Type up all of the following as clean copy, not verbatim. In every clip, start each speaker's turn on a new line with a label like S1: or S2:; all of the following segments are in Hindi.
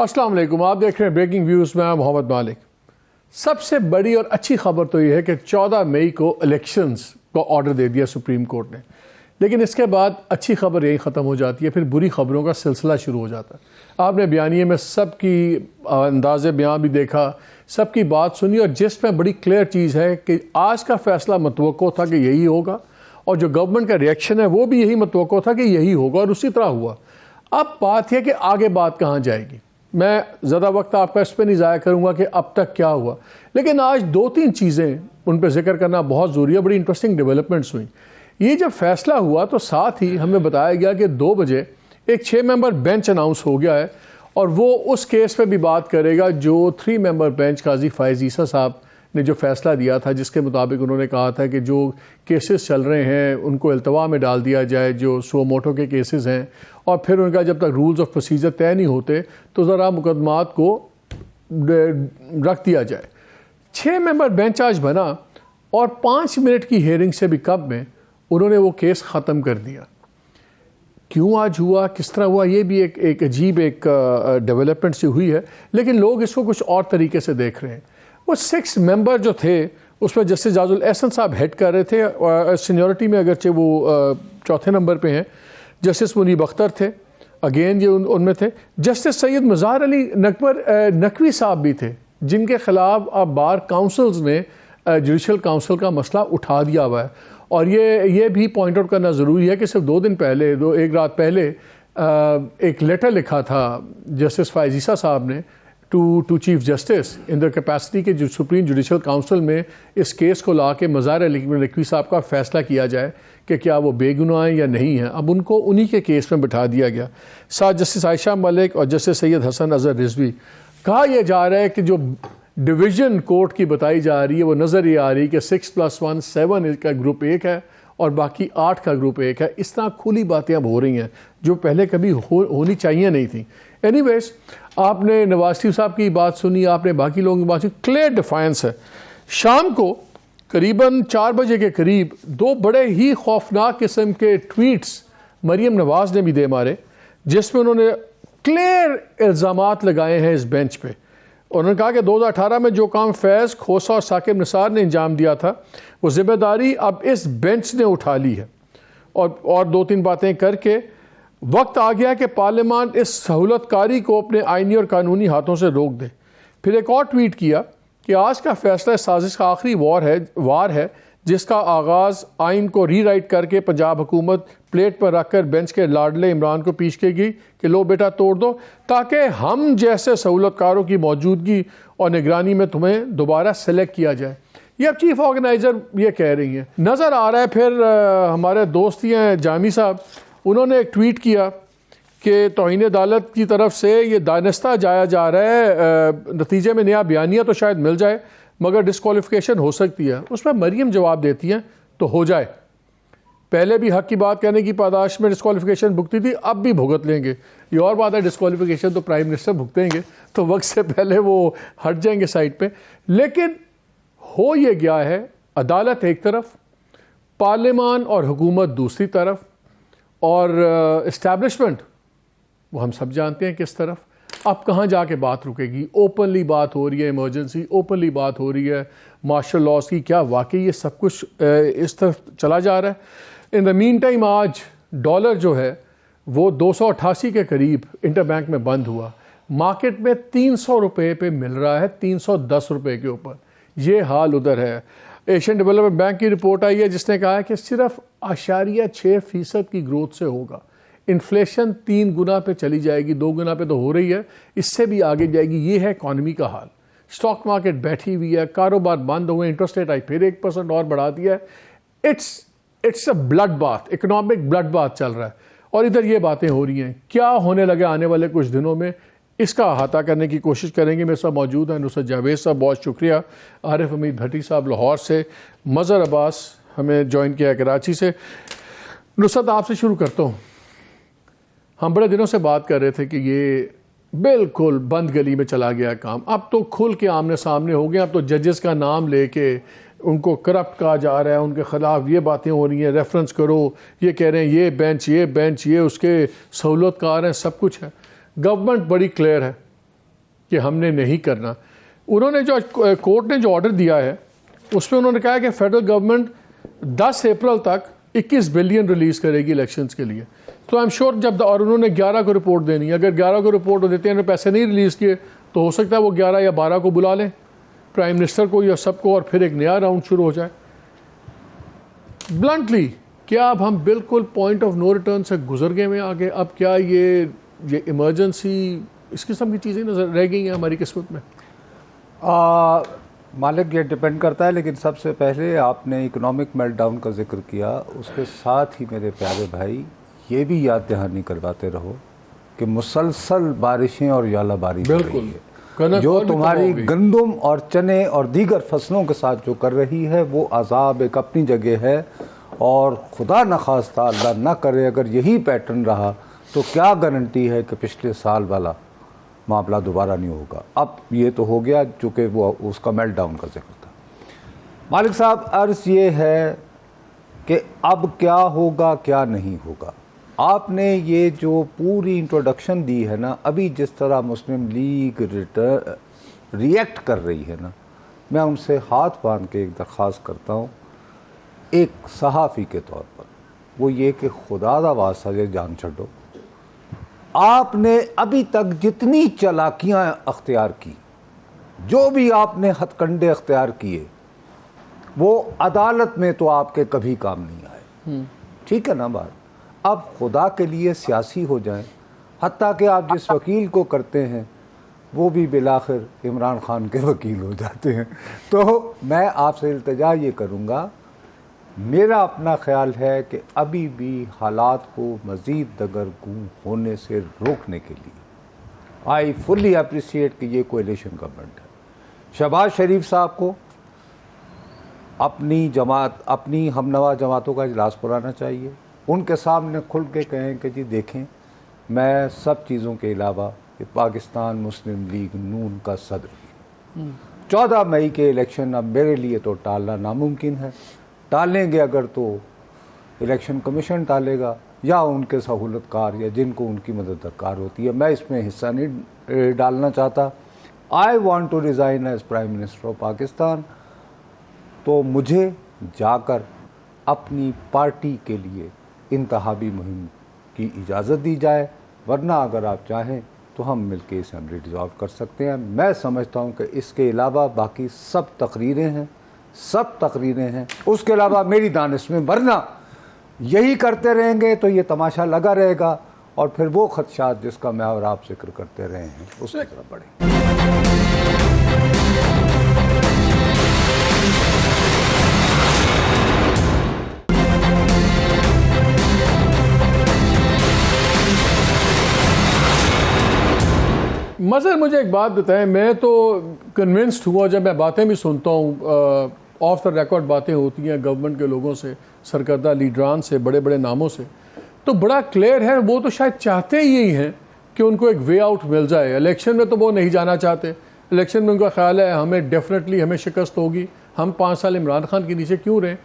S1: अस्सलाम वालेकुम, आप देख रहे हैं ब्रेकिंग व्यूज़ में मोहम्मद मालिक। सबसे बड़ी और अच्छी खबर तो ये है कि 14 मई को इलेक्शंस का ऑर्डर दे दिया सुप्रीम कोर्ट ने, लेकिन इसके बाद अच्छी खबर यही ख़त्म हो जाती है, फिर बुरी खबरों का सिलसिला शुरू हो जाता है। आपने बयानिए में सबकी अंदाज़े बयान भी देखा, सबकी बात सुनी, और जिसमें बड़ी क्लियर चीज़ है कि आज का फ़ैसला मतवक्को था कि यही होगा, और जो गवर्नमेंट का रिएक्शन है वो भी यही मतवक्को था कि यही होगा, और उसी तरह हुआ। अब बात है कि आगे बात कहाँ जाएगी। मैं ज़्यादा वक्त आपका इस पर नहीं ज़ाया करूँगा कि अब तक क्या हुआ, लेकिन आज दो तीन चीज़ें उन पर जिक्र करना बहुत ज़रूरी है। बड़ी इंटरेस्टिंग डेवलपमेंट्स हुई। ये जब फैसला हुआ तो साथ ही हमें बताया गया कि 2 बजे एक 6 मेंबर बेंच अनाउंस हो गया है, और वो उस केस पे भी बात करेगा जो 3 मेंबर बेंच काजी फ़ाइज़ ईसा साहब ने जो फ़ैसला दिया था, जिसके मुताबिक उन्होंने कहा था कि जो केसेस चल रहे हैं उनको इल्तवा में डाल दिया जाए, जो सो मोटो के केसेस हैं, और फिर उनका जब तक रूल्स ऑफ प्रोसीजर तय नहीं होते तो ज़रा मुकदमात को रख दिया जाए। 6 मेंबर बेंच आज बना, और 5 मिनट की हेयरिंग से भी कम में उन्होंने वो केस ख़त्म कर दिया। क्यों आज हुआ, किस तरह हुआ, ये भी एक अजीब डेवलपमेंट सी हुई है, लेकिन लोग इसको कुछ और तरीके से देख रहे हैं। वो 6 मेंबर जो थे उसमें जस्टिस जाजुल एहसन साहब हेड कर रहे थे, और सीनियरिटी में अगरचे वो चौथे नंबर पे हैं। जस्टिस मुनीब अख्तर थे, अगेन ये उनमें थे। जस्टिस सैयद मज़ार अली नकवी साहब भी थे, जिनके ख़िलाफ़ अब बार काउंसिल्स ने जुडिशल काउंसिल का मसला उठा दिया हुआ है। और ये भी पॉइंट आउट करना ज़रूरी है कि सिर्फ 2 दिन पहले, एक रात पहले एक लेटर लिखा था जस्टिस फ़ाइज़ ईसा साहब ने to chief justice in the capacity के जो सुप्रीम जुडिशल काउंसिल में इस केस को ला के मज़ार अली नकवी साहब का फ़ैसला किया जाए कि क्या वो बेगुनाह हैं या नहीं हैं। अब उनको उन्हीं के केस में बिठा दिया गया। साथ जस्टिस आयशा मलिक और जस्टिस सैयद हसन अज़हर रिजवी। कहा यह जा रहा है कि जो डिवीज़न कोर्ट की बताई जा रही है वो नज़र ये आ रही है कि 6+1 7 का ग्रुप 1 है और बाकी 8 का ग्रुप 1 है। इस तरह खुली बातें अब हो रही हैं जो पहले कभी होनी चाहिए नहीं थी। एनीवेज, आपने नवाज शरीफ साहब की बात सुनी, आपने बाकी लोगों की बात सुनी, क्लियर डिफाइंस है। शाम को करीबन 4 बजे के करीब 2 बड़े ही खौफनाक किस्म के ट्वीट्स मरीम नवाज ने भी दे मारे, जिसमें उन्होंने क्लियर इल्ज़ामात लगाए हैं इस बेंच पे। उन्होंने कहा कि 2018 में जो काम फैज़, खोसा और साकिब निसार ने अंजाम दिया था, वो जिम्मेदारी अब इस बेंच ने उठा ली है। और 2-3 बातें करके वक्त आ गया कि पार्लियामान इस सहूलतकारी को अपने आइनी और कानूनी हाथों से रोक दे। फिर एक और ट्वीट किया कि आज का फैसला साजिश का आखिरी वार है जिसका आगाज़ आइन को रीराइट करके पंजाब हुकूमत प्लेट पर रखकर बेंच के लाडले इमरान को पेश करेगी कि लो बेटा तोड़ दो, ताकि हम जैसे सहूलतकारों की मौजूदगी और निगरानी में तुम्हें दोबारा सेलेक्ट किया जाए। ये अब चीफ ऑर्गेनाइज़र ये कह रही हैं। नज़र आ रहा है फिर हमारे दोस्त हैं जामी साहब, उन्होंने एक ट्वीट किया कि तौहीन अदालत की तरफ से ये दानिस्ता जाया जा रहा है, नतीजे में नया बयानिया तो शायद मिल जाए मगर डिस्क्वालिफिकेशन हो सकती है। उस पर मरीम जवाब देती हैं तो हो जाए, पहले भी हक की बात कहने की पादाश में डिस्क्वालिफिकेशन भुगती थी, अब भी भुगत लेंगे। ये और बात है, डिस्क्वालिफिकेशन तो प्राइम मिनिस्टर भुगतेंगे तो वक्त से पहले वो हट जाएंगे साइड पे। लेकिन हो ये गया है, अदालत एक तरफ, पार्लियामान और हुकूमत दूसरी तरफ, और इस्टेब्लिशमेंट वो हम सब जानते हैं किस तरफ। अब कहाँ जाके बात रुकेगी? ओपनली बात हो रही है इमरजेंसी, ओपनली बात हो रही है मार्शल लॉज की। क्या वाकई ये सब कुछ इस तरफ चला जा रहा है? इन द मीन टाइम आज डॉलर जो है वो 288 के करीब इंटरबैंक में बंद हुआ। मार्केट में 300 रुपये पे मिल रहा है, 310 रुपये के ऊपर। ये हाल उधर है। एशियन डेवलपमेंट बैंक की रिपोर्ट आई है जिसने कहा है कि सिर्फ 0.6% की ग्रोथ से होगा। इन्फ्लेशन 3 गुना पे चली जाएगी, 2 गुना पे तो हो रही है, इससे भी आगे जाएगी। ये है इकॉनमी का हाल। स्टॉक मार्केट बैठी हुई है, कारोबार बंद हुए, इंटरेस्ट रेट आई फिर 1% और बढ़ा दिया है। It's a blood bath, economic blood bath चल रहा है, और इधर ये बातें हो रही हैं। क्या होने लगे आने वाले कुछ दिनों में, इसका अहाता करने की कोशिश करेंगे। मेरे साथ मौजूद हैं नुसरत जावेद साहब, बहुत शुक्रिया। आरिफ हमीद भट्टी साहब लाहौर से, मज़हर अब्बास हमें ज्वाइन किया कराची से। नुसरत, आपसे शुरू करता हूँ। हम बड़े दिनों से बात कर रहे थे कि ये बिल्कुल बंद गली में चला गया काम, अब तो खुल के आमने सामने हो गए। अब तो जजेस का नाम लेके उनको करप्ट कहा जा रहा है, उनके ख़िलाफ़ ये बातें हो रही हैं, रेफरेंस करो, ये कह रहे हैं ये बेंच ये उसके सहूलतकार हैं, सब कुछ है। गवर्नमेंट बड़ी क्लियर है, कि हमने नहीं करना। उन्होंने जो कोर्ट ने जो ऑर्डर दिया है उसमें उन्होंने कहा कि फेडरल गवर्नमेंट 10 अप्रैल तक 21 बिलियन रिलीज़ करेगी इलेक्शंस के लिए। तो आई एम श्योर जब और उन्होंने 11 को रिपोर्ट देनी है, अगर 11 को रिपोर्ट देते हैं पैसे नहीं रिलीज़ किए तो हो सकता है वो 11 या 12 को बुला लें प्राइम मिनिस्टर को या सबको, और फिर एक नया राउंड शुरू हो जाए। ब्लंटली क्या अब हम बिल्कुल पॉइंट ऑफ नो रिटर्न से गुजर गए हैं आगे? अब क्या ये इमरजेंसी इस किस्म की चीज़ें नजर रह गई हैं हमारी किस्मत में?
S2: मालिक, ये डिपेंड करता है, लेकिन सबसे पहले आपने इकोनॉमिक मेल्टडाउन का जिक्र किया, उसके साथ ही मेरे प्यारे भाई ये भी याद दहानी करवाते रहो कि मुसलसल बारिशें और यालाबारी
S1: बिल्कुल
S2: जो तुम्हारी गंदम और चने और दीगर फसलों के साथ जो कर रही है वो अजाब एक अपनी जगह है, और खुदा न खास्ता अल्लाह ना करे अगर यही पैटर्न रहा तो क्या गारंटी है कि पिछले साल वाला मामला दोबारा नहीं होगा। अब ये तो हो गया चूँकि वो उसका मेल्टडाउन का जिक्र था। मालिक साहब, अर्ज़ ये है कि अब क्या होगा क्या नहीं होगा। आपने ये जो पूरी इंट्रोडक्शन दी है ना, अभी जिस तरह मुस्लिम लीग रिएक्ट कर रही है ना, मैं उनसे हाथ बांध के एक दरख्वास्त करता हूँ एक सहाफ़ी के तौर पर, वो ये कि खुदा दा वास्ता ये जान छो, आपने अभी तक जितनी चालाकियाँ अख्तियार की, जो भी आपने हथकंडे अख्तियार किए, वो अदालत में तो आपके कभी काम नहीं आए। ठीक है ना बात? अब खुदा के लिए सियासी हो जाएं, हत्ता कि आप जिस वकील को करते हैं वो भी बिलाखिर इमरान खान के वकील हो जाते हैं। तो मैं आपसे इल्तिजा ये करूँगा, मेरा अपना ख्याल है कि अभी भी हालात को मज़ीद दगरगूं होने से रोकने के लिए आई फुली अप्रिशिएट कि ये कोएलिशन गवर्नमेंट है। शहबाज शरीफ साहब को अपनी जमात, अपनी हमनवा जमातों का इजलास बुलाना चाहिए, उनके सामने खुल के कहें कि जी देखें, मैं सब चीज़ों के अलावा पाकिस्तान मुस्लिम लीग नून का सदर हूँ। 14 मई के इलेक्शन अब मेरे लिए तो टालना नामुमकिन है। टालेंगे अगर तो इलेक्शन कमीशन टालेगा या उनके सहूलतकार या जिनको उनकी मदद दरकार होती है। मैं इसमें हिस्सा नहीं डालना चाहता। I want to resign as prime minister of Pakistan. तो मुझे जाकर अपनी पार्टी के लिए इंतहाबी मुहिम की इजाज़त दी जाए, वरना अगर आप चाहें तो हम मिलकर असेंबली डिसॉल्व कर सकते हैं। मैं समझता हूं कि इसके अलावा बाकी सब तकरीरें हैं, उसके अलावा मेरी दानिश में, वरना यही करते रहेंगे तो ये तमाशा लगा रहेगा और फिर वो खदशात जिसका मैं और आप जिक्र करते रहे हैं उसकी तरफ बढ़े।
S1: मज़र मुझे एक बात बताएं, मैं तो कन्विंस्ड हुआ जब मैं बातें भी सुनता हूँ, ऑफ द रिकॉर्ड बातें होती हैं गवर्नमेंट के लोगों से, सरकर्दा लीडरान से, बड़े बड़े नामों से, तो बड़ा क्लियर है वो तो शायद चाहते ही यही हैं कि उनको एक वे आउट मिल जाए। इलेक्शन में तो वो नहीं जाना चाहते, इलेक्शन में उनका ख्याल है हमें डेफिनेटली हमें शिकस्त होगी, हम 5 साल इमरान खान के नीचे क्यों रहें।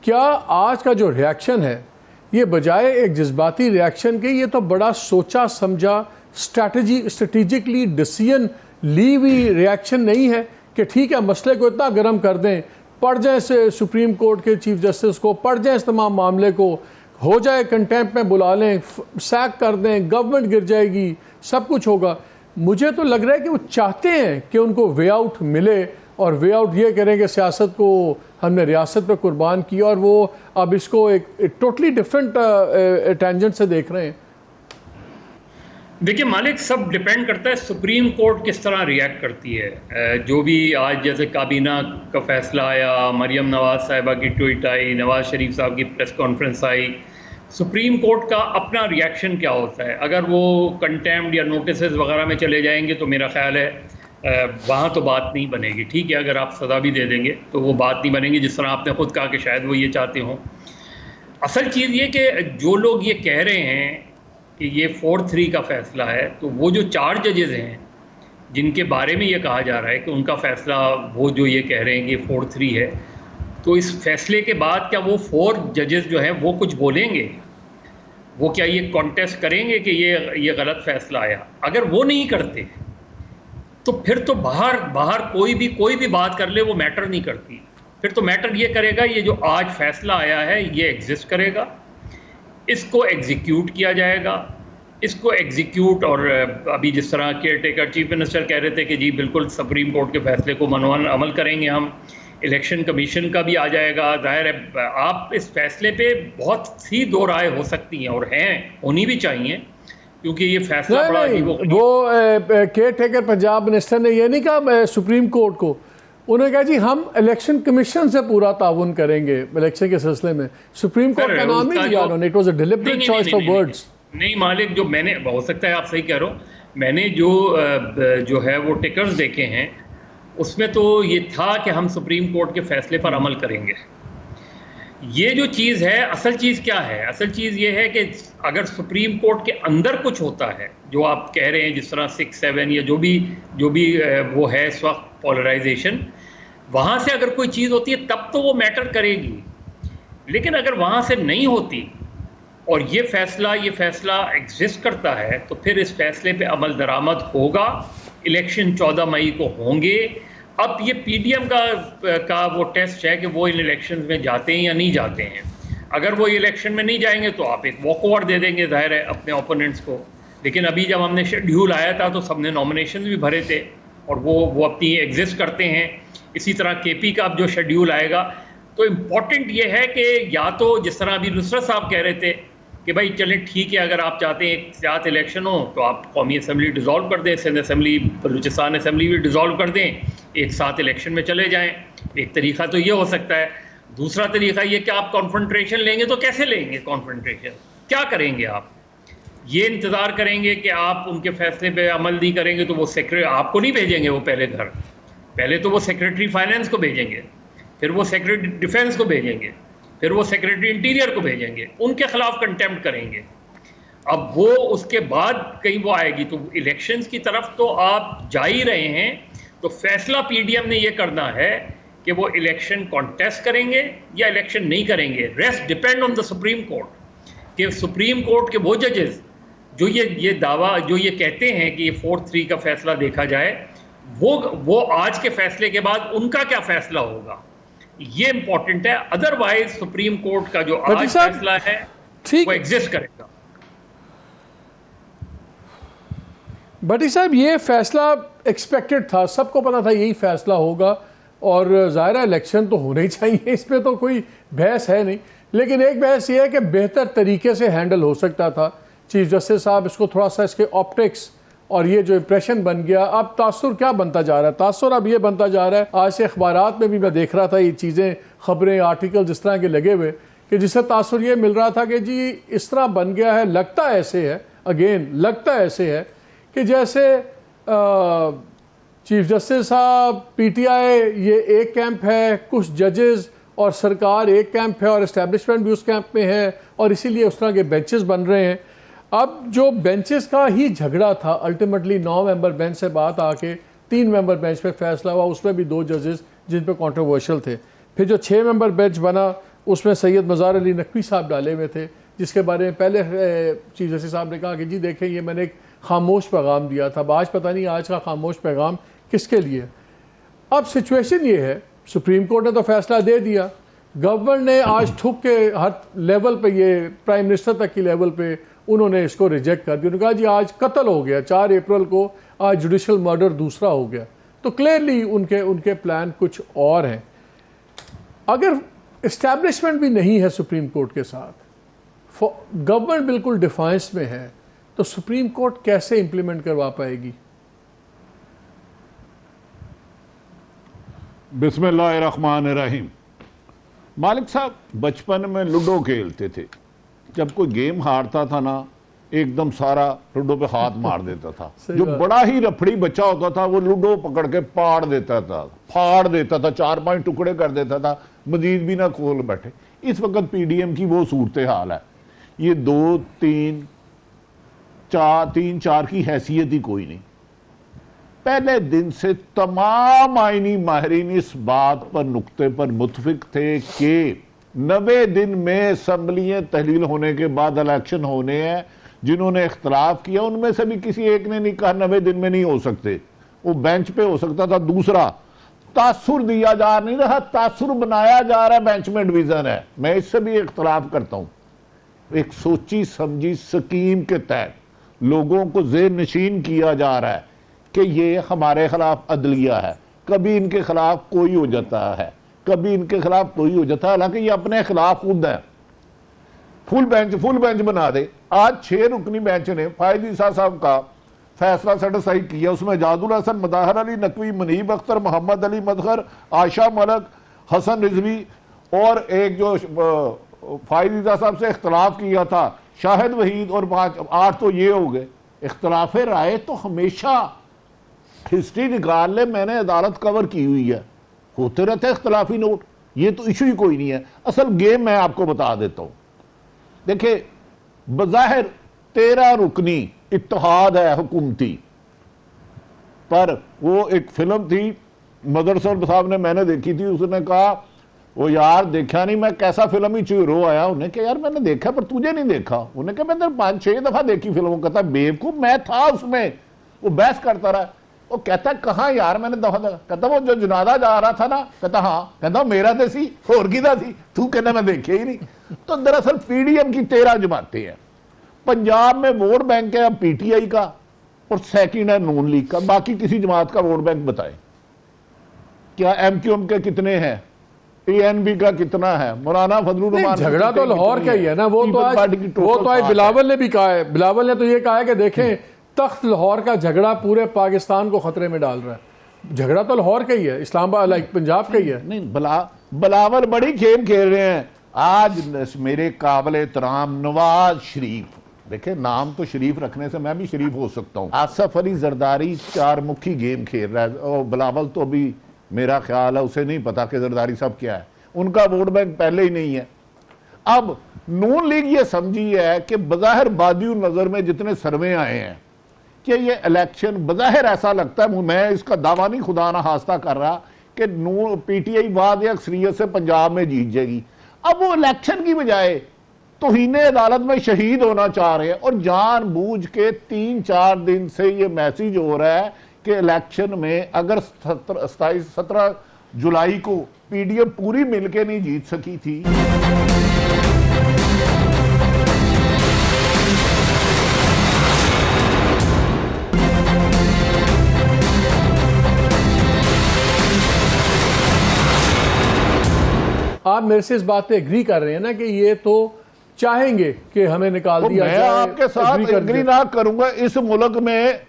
S1: क्या आज का जो रिएक्शन है ये बजाय एक जज्बाती रिएक्शन के, ये तो बड़ा सोचा समझा स्ट्रेटेजिकली डिसीजन ली हुई रिएक्शन नहीं है कि ठीक है मसले को इतना गर्म कर दें, पढ़ जाए सुप्रीम कोर्ट के चीफ जस्टिस को, पढ़ जाए इस तमाम मामले को, हो जाए कंटेम्प्ट में बुला लें, सैक कर दें, गवर्नमेंट गिर जाएगी, सब कुछ होगा। मुझे तो लग रहा है कि वो चाहते हैं कि उनको वे आउट मिले, और वे आउट ये करें कि सियासत को हमने रियासत पर कुर्बान किया और वो अब इसको एक टोटली डिफरेंट टेंजेंट से देख रहे हैं।
S3: देखिए मालिक, सब डिपेंड करता है सुप्रीम कोर्ट किस तरह रिएक्ट करती है। जो भी आज जैसे काबीना का फैसला आया, मरियम नवाज साहिबा की ट्वीट आई, नवाज शरीफ साहब की प्रेस कॉन्फ्रेंस आई, सुप्रीम कोर्ट का अपना रिएक्शन क्या होता है। अगर वो कंटेम्प्ट या नोटिसेस वगैरह में चले जाएंगे तो मेरा ख्याल है वहाँ तो बात नहीं बनेगी। ठीक है, अगर आप सज़ा भी दे देंगे तो वो बात नहीं बनेगी, जिस तरह आपने ख़ुद कहा कि शायद वो ये चाहते हों। असल चीज़ ये कि जो लोग ये कह रहे हैं कि ये 4-3 का फ़ैसला है, तो वो जो 4 जजेज़ हैं जिनके बारे में ये कहा जा रहा है कि उनका फ़ैसला, वो जो ये कह रहे हैं कि 4-3 है, तो इस फैसले के बाद क्या वो 4 जजेज़ जो हैं वो कुछ बोलेंगे? वो क्या ये कॉन्टेस्ट करेंगे कि ये गलत फ़ैसला आया? अगर वो नहीं करते तो फिर तो बाहर कोई भी बात कर ले वो मैटर नहीं करती। फिर तो मैटर ये करेगा, ये जो आज फैसला आया है ये एग्जिस्ट करेगा, इसको एग्जीक्यूट किया जाएगा, इसको एग्जीक्यूट। और अभी जिस तरह केयर टेकर चीफ मिनिस्टर कह रहे थे कि जी बिल्कुल सुप्रीम कोर्ट के फैसले को मनवान अमल करेंगे हम, इलेक्शन कमीशन का भी आ जाएगा। जाहिर है आप इस फैसले पे बहुत सी दो राय हो सकती हैं और हैं, होनी भी चाहिए, क्योंकि ये फैसला बड़ा
S1: वो केयर टेकर पंजाब मिनिस्टर ने ये नहीं कहा सुप्रीम कोर्ट को, उन्होंने कहा जी हम इलेक्शन कमीशन से पूरा ताउन करेंगे इलेक्शन के सिलसिले में। सुप्रीम कोर्ट का नाम नहीं लिया उन्होंने, it was a deliberate choice of words.
S3: नहीं मालिक, जो मैंने, हो सकता है आप सही कह रहे हो, मैंने जो है वो टिकर्स देखे हैं उसमें तो ये था कि हम सुप्रीम कोर्ट के फैसले पर अमल करेंगे। ये जो चीज़ है, असल चीज़ क्या है? असल चीज़ ये है कि अगर सुप्रीम कोर्ट के अंदर कुछ होता है जो आप कह रहे हैं, जिस तरह 6-7 या जो भी वो है इस वक्त पोलराइजेशन, वहाँ से अगर कोई चीज़ होती है तब तो वो मैटर करेगी। लेकिन अगर वहाँ से नहीं होती और ये फैसला एग्जिस्ट करता है, तो फिर इस फैसले पे अमल दरामद होगा। इलेक्शन 14 मई को होंगे। अब ये पीडीएम का वो टेस्ट है कि वो इन इलेक्शंस में जाते हैं या नहीं जाते हैं। अगर वो इलेक्शन में नहीं जाएंगे तो आप एक वॉकओवर दे देंगे, जाहिर है, अपने ओपोनेंट्स को। लेकिन अभी जब हमने शेड्यूल आया था तो सबने नॉमिनेशन भी भरे थे और वो अपनी एग्जिस्ट करते हैं। इसी तरह केपी का अब जो शेड्यूल आएगा, तो इम्पॉर्टेंट ये है कि या तो जिस तरह अभी नुसरत साहब कह रहे थे कि भाई चलें ठीक है, अगर आप चाहते हैं एक साथ इलेक्शन हो तो आप कौमी असम्बली डिज़ोल्व कर दें, सिंध असम्बली, बलूचिस्तान असम्बली भी डिज़ोल्व कर दें, एक साथ इलेक्शन में चले जाएं। एक तरीका तो ये हो सकता है। दूसरा तरीका ये कि आप कॉन्फ्रंट्रेशन लेंगे तो कैसे लेंगे कॉन्फ्रंट्रेशन? क्या करेंगे आप? ये इंतज़ार करेंगे कि आप उनके फैसले पे अमल नहीं करेंगे तो वो सेक्रेटरी आपको नहीं भेजेंगे, वो पहले तो वो सेक्रेटरी फाइनेंस को भेजेंगे, फिर वो सेक्रेटरी डिफेंस को भेजेंगे, फिर वो सेक्रेटरी इंटीरियर को भेजेंगे, उनके खिलाफ कंटेम्प्ट करेंगे। अब वो उसके बाद कहीं वो आएगी तो इलेक्शंस की तरफ तो आप जा ही रहे हैं। तो फैसला पीडीएम ने ये करना है कि वो इलेक्शन कॉन्टेस्ट करेंगे या इलेक्शन नहीं करेंगे। Rest depend on the supreme court, कि सुप्रीम कोर्ट के वो जजेस जो ये दावा जो ये कहते हैं कि ये 4-3 का फैसला देखा जाए, वो आज के फैसले के बाद उनका क्या फैसला होगा, ये इंपॉर्टेंट है। अदरवाइज सुप्रीम कोर्ट का जो आज फैसला है वो एग्जिस्ट करेगा।
S1: भट्टी साहब, ये फैसला एक्सपेक्टेड था, सबको पता था यही फैसला होगा और ज़ाहिर इलेक्शन तो होने ही चाहिए, इस पर तो कोई बहस है नहीं। लेकिन एक बहस ये है कि बेहतर तरीके से हैंडल हो सकता था। चीफ जस्टिस साहब इसको थोड़ा सा, इसके ऑप्टिक्स और ये जो इम्प्रेशन बन गया, अब तासुर क्या बनता जा रहा है? तासुर अब ये बनता जा रहा है, आज से अखबारात में भी मैं देख रहा था ये चीज़ें, खबरें, आर्टिकल जिस तरह के लगे हुए, कि जिससे तासुर ये मिल रहा था कि जी इस तरह बन गया है, लगता ऐसे है, अगेन लगता ऐसे है कि जैसे चीफ जस्टिस साहब, पीटीआई ये एक कैंप है, कुछ जजेस और सरकार एक कैंप है और इस्टेब्लिशमेंट भी उस कैंप में है, और इसीलिए उस तरह के बेंचेस बन रहे हैं। अब जो बेंचेस का ही झगड़ा था, अल्टीमेटली 9 मेंबर बेंच से बात आके 3 मेंबर बेंच पे फैसला हुआ, उसमें भी 2 जजेस जिन पे कंट्रोवर्शियल थे। फिर जो 6 मेंबर बेंच बना उसमें सैयद मज़ार अली नकवी साहब डाले हुए थे, जिसके बारे में पहले चीफ जस्टिस साहब ने कहा कि जी देखें ये मैंने एक खामोश पैगाम दिया था, आज पता नहीं आज का खामोश पैगाम किसके लिए। अब सिचुएशन ये है, सुप्रीम कोर्ट ने तो फैसला दे दिया, गवर्नमेंट ने आज ठुक के हर लेवल पे, ये प्राइम मिनिस्टर तक की लेवल पे उन्होंने इसको रिजेक्ट कर दिया। उन्होंने कहा जी आज कत्ल हो गया, 4 अप्रैल को आज जुडिशल मर्डर दूसरा हो गया। तो क्लियरली उनके प्लान कुछ और हैं। अगर इस्टेब्लिशमेंट भी नहीं है सुप्रीम कोर्ट के साथ, गवर्नमेंट बिल्कुल डिफाइंस में है, तो सुप्रीम कोर्ट कैसे इंप्लीमेंट करवा पाएगी?
S4: बिस्मिल्लाहिर्रहमानिर्रहीम। मालिक साहब बचपन में लूडो खेलते थे, जब कोई गेम हारता था ना, एकदम सारा लूडो पे हाथ मार देता था। जो बड़ा ही रफड़ी बच्चा होता था वो लूडो पकड़ के फाड़ देता था, 4-5 टुकड़े कर देता था, मजीद भी ना खोल बैठे। इस वक्त पीडीएम की वो सूरत हाल है। ये 2-3-4 की हैसियत ही कोई नहीं। पहले दिन से तमाम आईनी माहिरीन इस बात पर, नुक्ते पर मुत्फिक थे कि 90 दिन में असम्बलियां तहलील होने के बाद इलेक्शन होने हैं। जिन्होंने इख्तलाफ किया उनमें से भी किसी एक ने नहीं कहा 90 दिन में नहीं हो सकते, वो बेंच पे हो सकता था। दूसरा, तासुर दिया जा नहीं रहा, तासुर बनाया जा रहा है, बेंच में डिवीजन है। मैं इससे भी इख्तलाफ करता हूं। एक सोची समझी स्कीम के तहत लोगों को ज़ेहन नशीन किया जा रहा है कि ये हमारे खिलाफ अदलिया है, कभी इनके खिलाफ कोई हो जाता है, कभी इनके खिलाफ कोई हो जाता है, हालांकि ये अपने खिलाफ खुद है। फुल बेंच बना दे। आज 6 रुकनी बेंच ने फायद ईसा साहब का फैसला सेटिस्फाई किया। उसमें जादुल हसन, मदाहर अली नकवी, मुनीब अख्तर, मोहम्मद अली मदखर, आयशा मलक, हसन रिजवी और एक जो फायद ईसा साहब से इख्तलाफ किया था शाहिद वहीद, और 8 तो ये हो गए। इख्तलाफ राय तो हमेशा हिस्ट्री निकाल ले, मैंने अदालत कवर की हुई है, होते रहते हैं इख्तलाफी नोट, ये तो इशू ही कोई नहीं है। असल गेम मैं आपको बता देता हूं। देखिए, बज़ाहिर 13 रुकनी इत्तेहाद है हुकूमती, पर वो एक फिल्म थी मदरसन साहब ने, मैंने देखी थी, उसने कहा वो यार देखा नहीं मैं, कैसा फिल्म ही रो आया। उन्हें कहा यार मैंने देखा पर तुझे नहीं देखा। उन्हें कहा मैंने 5-6 दफा देखी फिल्म। कहता बेवकूफ मैं था उसमें। वो बहस करता रहा। वो कहता कहाँ यार मैंने दफा देखा। कहता वो जो जनादा जा रहा था ना। कहता हाँ। कहता मेरा तो सी होर की थी, तू कहना मैं देखे ही नहीं। तो दरअसल पीडीएम की 13 जमातें हैं। पंजाब में वोट बैंक है अब पीटीआई का, और सेकंड है नून लीग का। बाकी किसी जमात का वोट बैंक बताए क्या? एमक्यूएम के कितने हैं, एएनबी का कितना है, मौलाना फजलुर रहमान।
S1: झगड़ा तो लाहौर का ही है ना। वो तो आज बिलावल ने भी कहा है। बिलावल ने तो ये कहा है कि देखें तख्त लाहौर का झगड़ा पूरे पाकिस्तान को खतरे में डाल रहा है। झगड़ा तो लाहौर का ही है, इस्लामाबाद लाइक पंजाब का ही है।
S4: नहीं, बिलावल बड़ी गेम खेल रहे हैं। आज मेरे काबिल एहतराम नवाज शरीफ, देखे नाम तो शरीफ रखने से मैं भी शरीफ हो सकता हूँ। आसफ अली जरदारी 4 मुखी गेम खेल रहा है, और बिलावल तो अभी मेरा ख्याल है उसे नहीं पता कि जरदारी साहब क्या है, उनका वोट बैंक पहले ही नहीं है। अब नून लीग ये समझी है कि बज़ाहिर बादियों नजर में जितने सर्वे आए हैं कि ये इलेक्शन बज़ाहिर ऐसा लगता है, मैं इसका दावा नहीं खुदा ना हास्ता कर रहा कि पीटीआई बाद या अक्सरियत से पंजाब में जीत जाएगी। अब वो इलेक्शन की बजाय तौहीन अदालत में शहीद होना चाह रहे हैं, और जानबूझ के 3-4 दिन से ये मैसेज हो रहा है कि इलेक्शन में अगर 17 जुलाई को पीडीएम पूरी मिलके नहीं जीत सकी थी।
S1: आप मेरे से इस बात पे एग्री कर रहे हैं ना कि ये तो चाहेंगे कि हमें निकाल दिया जाए।
S4: मैं आपके साथ एग्री ना करूंगा। इस मुल्क में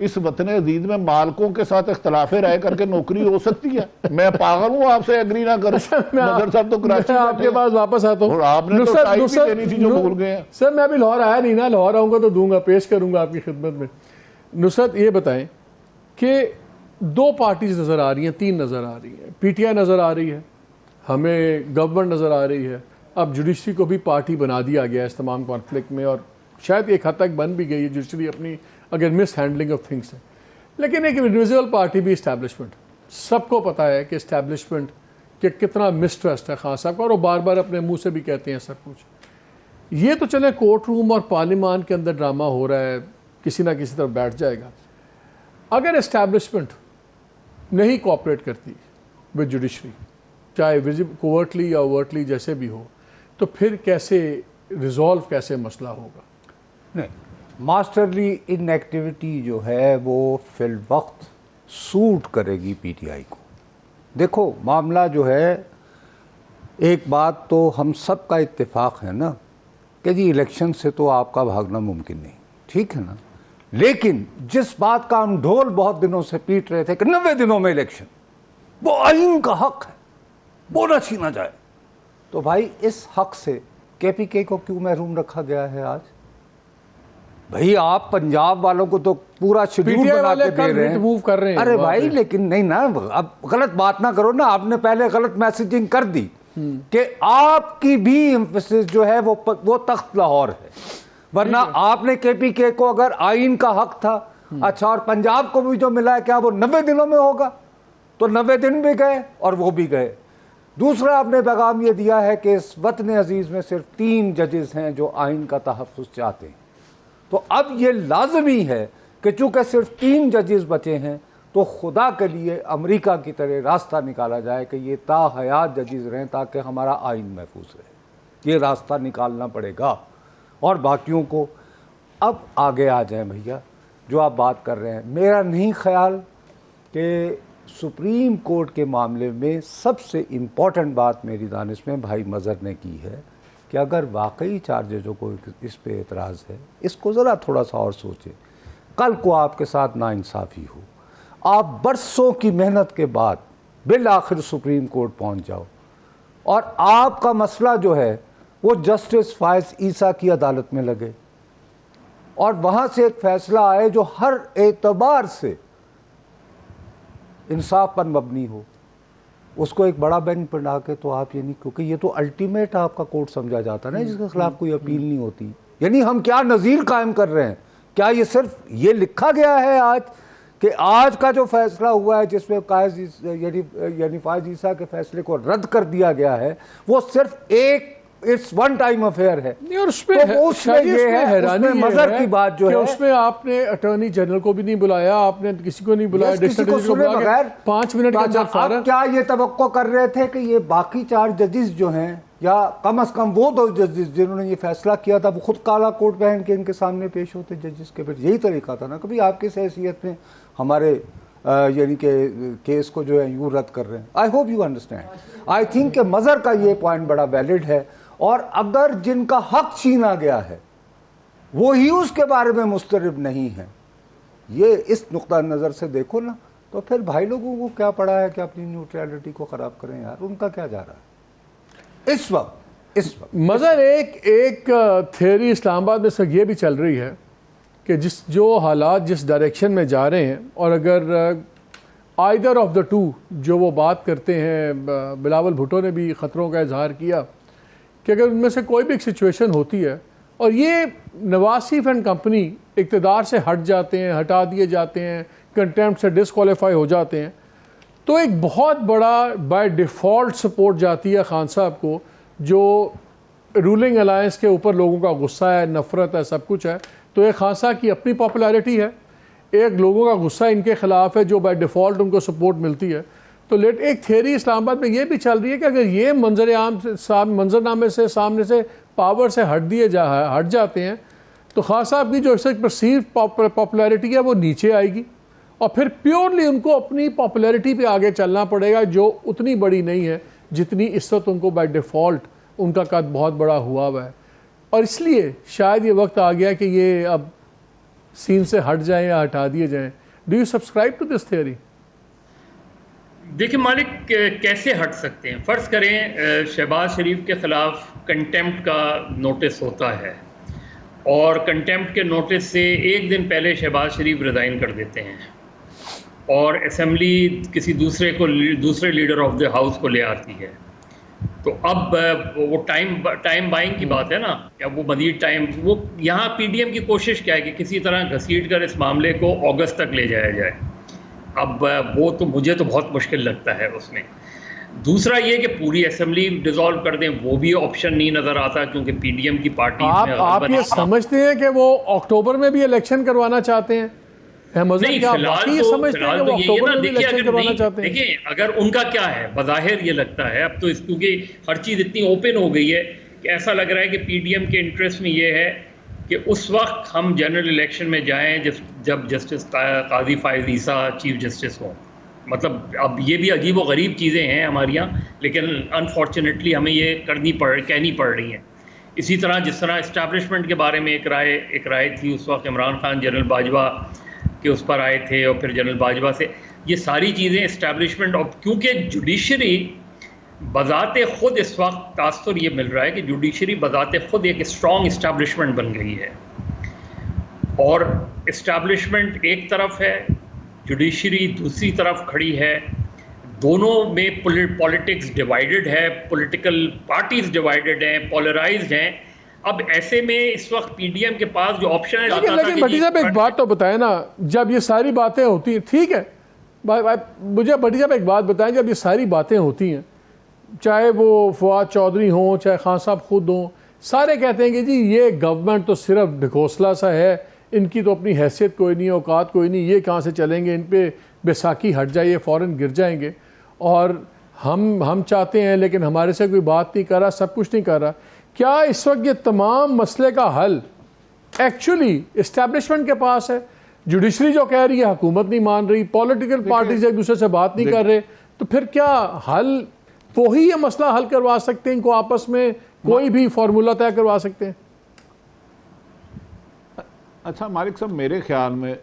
S4: इस वतन अजीज में मालकों के साथ इख्तलाफ राय करके नौकरी हो सकती है। मैं पागल हूं आपसे एग्री ना करूं। मगर साहब तो कराची
S1: आपके पास वापस आता हूं।
S4: आपने तो टाइम भी देनी थी जो भूल गए हैं।
S1: सर मैं अभी लाहौर आया नहीं ना, लाहौर आऊंगा तो दूंगा, पेश करूंगा आपकी खिदमत में। नुसरत ये बताएं कि 2 पार्टीज नजर आ रही हैं, 3 नजर आ रही हैं। पीटीआई नजर आ रही है, हमें गवर्नमेंट नजर आ रही है, अब जुडिशरी को भी पार्टी बना दिया गया है इस तमाम कॉन्फ्लिक्ट में, और शायद एक हद तक बन भी गई है जुडिशरी अपनी अगर मिस हैंडलिंग ऑफ थिंग्स है। लेकिन एक इंडिविजुअल पार्टी भी इस्टेब्लिशमेंट, सबको पता है कि इस्टेब्लिशमेंट के कितना मिसट्रस्ट है खान साहब का, और वो बार बार अपने मुंह से भी कहते हैं सब कुछ। ये तो चले कोर्ट रूम और पार्लियामान के अंदर ड्रामा हो रहा है, किसी ना किसी तरफ बैठ जाएगा। अगर इस्टेब्लिशमेंट नहीं कोऑपरेट करती विद जुडिशरी, चाहे कोवर्टली या ओवर्टली जैसे भी हो, तो फिर कैसे रिजॉल्व, कैसे मसला होगा?
S2: नहीं, मास्टरली इनएक्टिविटी जो है वो फिल वक्त सूट करेगी पीटीआई को। देखो मामला जो है, एक बात तो हम सब का इत्तेफाक है ना कि जी इलेक्शन से तो आपका भागना मुमकिन नहीं, ठीक है ना। लेकिन जिस बात का हम ढोल बहुत दिनों से पीट रहे थे कि 90 दिनों में इलेक्शन, वो आईन का हक है, वो न छीना जाए, तो भाई इस हक से केपीके को क्यों महरूम रखा गया है आज? भाई आप पंजाब वालों को तो पूरा शेड्यूल बना के दे रहे हैं,
S1: मूव कर रहे हैं।
S2: अरे भाई लेकिन नहीं ना, अब गलत बात ना करो ना। आपने पहले गलत मैसेजिंग कर दी कि आपकी भी एम्फेसिस जो है वो तख्त लाहौर है, वरना आपने केपीके को अगर आइन का हक था, अच्छा, और पंजाब को भी जो मिला है क्या वो 90 दिनों में होगा? तो 90 दिन भी गए और वो भी गए। दूसरा आपने पैगाम ये दिया है कि इस वतन अजीज में सिर्फ 3 जजेस हैं जो आइन का तहफ़्फ़ुज़ चाहते हैं। तो अब ये लाजमी है कि चूंकि सिर्फ 3 जजेस बचे हैं तो खुदा के लिए अमेरिका की तरह रास्ता निकाला जाए कि ये ताहयात जजेस रहें ताकि हमारा आइन महफूज रहे। ये रास्ता निकालना पड़ेगा। और बाकियों को अब आगे आ जाएं भैया, जो आप बात कर रहे हैं। मेरा नहीं ख्याल कि सुप्रीम कोर्ट के मामले में सबसे इम्पॉर्टेंट बात मेरी दानिश में भाई मज़हर ने की है कि अगर वाकई 4 जजों को इस पे एतराज़ है, इसको ज़रा थोड़ा सा और सोचें। कल को आपके साथ नाइंसाफ़ी हो, आप बरसों की मेहनत के बाद बिल आखिर सुप्रीम कोर्ट पहुंच जाओ और आपका मसला जो है वो जस्टिस फायज़ ईसा की अदालत में लगे और वहाँ से एक फ़ैसला आए जो हर एतबार से इंसाफ पर मबनी हो, उसको एक बड़ा बेंच पर डाके तो आप ये नहीं, क्योंकि ये तो अल्टीमेट आपका कोर्ट समझा जाता है ना, जिसके खिलाफ कोई अपील नहीं होती। यानी हम क्या नज़ीर कायम कर रहे हैं? क्या ये सिर्फ ये लिखा गया है आज कि आज का जो फैसला हुआ है जिसमें यानी फायज़ ईसा के फैसले को रद्द कर दिया गया है वो सिर्फ एक इट्स वन टाइम अफेयर है?
S1: नहीं, और उसमें
S2: तो उसमें ये है,
S1: हैरानी
S2: उसमें मज़हर की बात जो है,
S1: उसमें आपने अटॉर्नी जनरल को भी नहीं बुलाया, आपने किसी को नहीं बुलाया,
S2: किसी को सुने बगैर
S1: 5 मिनट के अंदर फारग।
S2: क्या ये तवक्को कर रहे थे कि ये बाकी 4 जजेस जो हैं, या कम से कम वो 2 जजेस जिन्होंने ये फैसला किया था, वो खुद काला कोट पहन के इनके सामने पेश होते जजेस के? फिर यही तरीका था ना, कभी आपकी हैसियत में हमारे यानी कि केस को जो है यूँ रद्द कर रहे हैं। I hope you understand. I think कि मज़हर का ये पॉइंट बड़ा वैलिड है, और अगर जिनका हक छीना गया है वो ही उसके बारे में मुस्तरब नहीं है, ये इस नुक्ता नज़र से देखो ना, तो फिर भाई लोगों को क्या पड़ा है कि अपनी न्यूट्रलिटी को ख़राब करें यार? उनका क्या जा रहा है इस वक्त?
S1: मज़हर एक थियरी इस्लामाबाद में सब ये भी चल रही है कि जो हालात जिस डायरेक्शन में जा रहे हैं, और अगर आइदर ऑफ द टू जो वो बात करते हैं, बिलावल भुट्टो ने भी ख़तरों का इजहार किया कि अगर उनमें से कोई भी एक सिचुएशन होती है और ये नवाज शरीफ एंड कंपनी इक़्तिदार से हट जाते हैं, हटा दिए जाते हैं, कंटेम्प्ट से डिसक्वालीफाई हो जाते हैं, तो एक बहुत बड़ा बाय डिफ़ॉल्ट सपोर्ट जाती है खान साहब को, जो रूलिंग अलायंस के ऊपर लोगों का गुस्सा है, नफ़रत है, सब कुछ है। तो एक खान साहब की अपनी पॉपुलैरिटी है, एक लोगों का गुस्सा इनके ख़िलाफ़ है जो बाय डिफ़ॉल्ट उनको सपोर्ट मिलती है। तो एक थियरी इस्लामाबाद में ये भी चल रही है कि अगर ये मंजरनामे से सामने से पावर से हट जाते हैं तो खान साहब की जो परसीव पॉपुलैरिटी है वो नीचे आएगी, और फिर प्योरली उनको अपनी पॉपुलैरिटी पे आगे चलना पड़ेगा जो उतनी बड़ी नहीं है जितनी इस वक्त उनको बाय डिफ़ॉल्ट उनका कद बहुत बड़ा हुआ है। और इसलिए शायद ये वक्त आ गया कि ये अब सीन से हट जाएं या हटा दिए जाएं। Do you subscribe to this theory?
S3: देखिए मालिक, कैसे हट सकते हैं? फ़र्ज़ करें शहबाज शरीफ के ख़िलाफ़ कंटेम्प्ट का नोटिस होता है, और कंटेम्प्ट के नोटिस से एक दिन पहले शहबाज शरीफ रिज़ाइन कर देते हैं और असेंबली किसी दूसरे लीडर ऑफ द हाउस को ले आती है। तो अब वो टाइम बाइंग की बात है ना, या वो मज़ीद टाइम, वो यहाँ पीडीएम की कोशिश क्या है कि किसी तरह घसीट कर इस मामले को अगस्त तक ले जाया जाए। अब वो तो मुझे तो बहुत मुश्किल लगता है उसमें। दूसरा ये कि पूरी असेंबली डिसॉल्व कर दें, वो भी ऑप्शन नहीं नज़र आता, क्योंकि पीडीएम की पार्टी
S1: आप ये समझते हैं कि वो अक्टूबर में भी इलेक्शन करवाना चाहते हैं?
S3: नहीं, फिलहाल तो ये ना, देखिए अगर उनका क्या है, बज़ाहिर ये लगता है अब तो क्योंकि हर चीज़ इतनी ओपन हो गई है कि ऐसा लग रहा है कि पीडीएम के इंटरेस्ट में ये है कि उस वक्त हम जनरल इलेक्शन में जाएं जब जस्टिस काजी फायज़ ईसा चीफ जस्टिस हों। मतलब अब ये भी अजीब व गरीब चीज़ें हैं हमारे यहाँ, लेकिन अनफॉर्चुनेटली हमें ये कहनी पड़ रही हैं। इसी तरह जिस तरह इस्टेब्लिशमेंट के बारे में एक राय थी उस वक्त, इमरान खान जनरल बाजवा के उस पर आए थे और फिर जनरल बाजवा से ये सारी चीज़ें इस्टेब्लिशमेंट, और क्योंकि जुडिशरी बज़ाते ख़ुद इस वक्त तासुर ये मिल रहा है कि जुडिशरी बज़ाते ख़ुद एक स्ट्रॉन्ग इस्टेब्लिशमेंट बन गई है, और इस्टेब्लिशमेंट एक तरफ है, जुडिशरी दूसरी तरफ खड़ी है, दोनों में पॉलिटिक्स डिवाइडेड है, पॉलिटिकल पार्टीज डिवाइडेड हैं, पोलराइज्ड हैं। अब ऐसे में इस वक्त पीडीएम के पास जो ऑप्शन है,
S1: लेकिन भट्टी साहब एक बात तो बताएं ना, जब ये सारी बातें होती हैं, ठीक है, मुझे भट्टी साहब एक बात बताएं, जब ये सारी बातें होती हैं, चाहे वो फवाद चौधरी हों, चाहे खान साहब खुद हों, सारे कहते हैं कि जी ये गवर्नमेंट तो सिर्फ ढकोसला सा है, इनकी तो अपनी हैसियत कोई नहीं, औकात कोई नहीं, ये कहाँ से चलेंगे, इन पे बैसाखी हट जाए, ये फ़ौरन गिर जाएंगे। और हम चाहते हैं लेकिन हमारे से कोई बात नहीं कर रहा, सब कुछ नहीं कर रहा। क्या इस वक्त ये तमाम मसले का हल एक्चुअली इस्टेब्लिशमेंट के पास है? जुडिशरी जो कह रही है हुकूमत नहीं मान रही, पॉलिटिकल पार्टीज एक दूसरे से बात नहीं कर रहे, तो फिर क्या हल वही ये मसला हल करवा सकते हैं? इनको आपस में कोई भी फार्मूला तय करवा सकते हैं?
S4: अच्छा मालिक साहब, मेरे ख्याल में